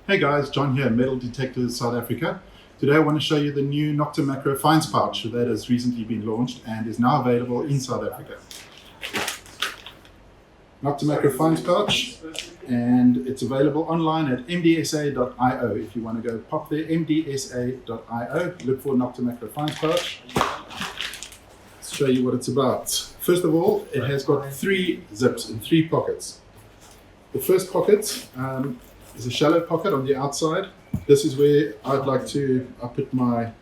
Hey guys, John here, Metal Detectors South Africa. Today I want to show you the new Nokta Makro Finds Pouch that has recently been launched and is now available in South Africa. Nokta Makro Finds Pouch, and it's available online at MDSA.io. If you want to go pop there, MDSA.io, look for Nokta Makro Finds Pouch. Let's show you what it's about. First of all, it has got 3 zips in 3 pockets. The first pocket is a shallow pocket on the outside. This is where I put my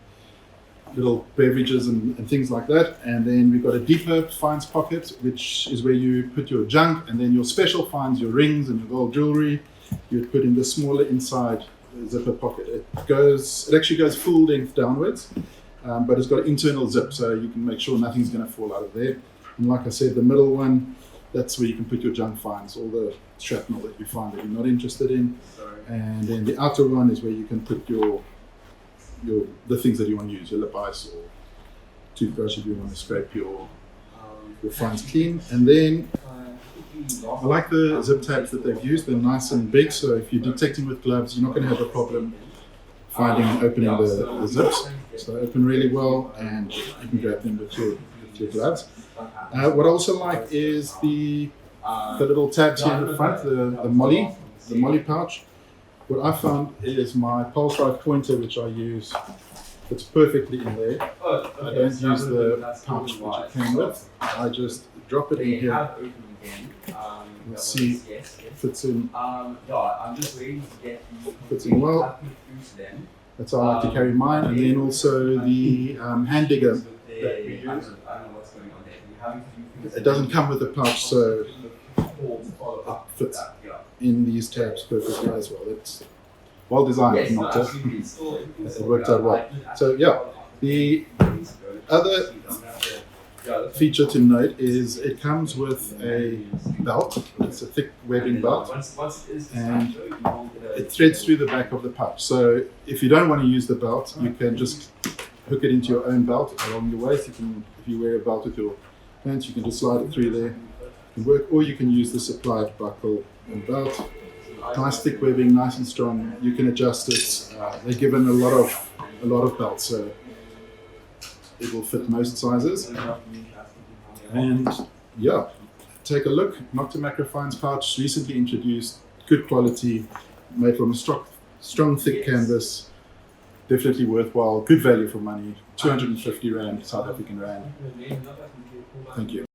little beverages and things like that. And then we've got a deeper finds pocket, which is where you put your junk, and then your special finds, your rings and your gold jewelry, you'd put in the smaller inside zipper pocket. It actually goes full length downwards, but it's got an internal zip, so you can make sure nothing's going to fall out of there. And like I said, the middle one, that's where you can put your junk finds, all the shrapnel that you find that you're not interested in. And then the outer one is where you can put the things that you want to use, your lip ice or toothbrush if you want to scrape your finds clean. And then I like the zip tabs that they've used. They're nice and big, so if you're detecting with gloves, you're not going to have a problem opening the zips. So they open really well, and you can grab them with your gloves. What I also like is the little tabs here in the front, the molle pouch. What I found is my pulse drive pointer, which I use, fits perfectly in there. I don't use the pouch which it came with. I just drop it in here. Let's see, it fits in. Fits in well. That's how I like to carry mine. And then also the hand digger that we use. It doesn't come with a pouch, so it fits in these tabs perfectly as well. It's well designed, not just it worked out well. So yeah, the other feature to note is it comes with a belt. It's a thick webbing belt, and it threads through the back of the pouch. So if you don't want to use the belt, you can just hook it into your own belt along your waist. If you wear a belt with your pants, you can just slide it through there. It can work, or you can use the supplied buckle and belt. Nice thick webbing, nice and strong. You can adjust it. They're given a lot of belts, so it will fit most sizes. And yeah, take a look. Nokta Makro Finds Pouch, recently introduced, good quality, made from a strong thick canvas. Definitely worthwhile, good value for money. 250 Rand, South African Rand. Thank you.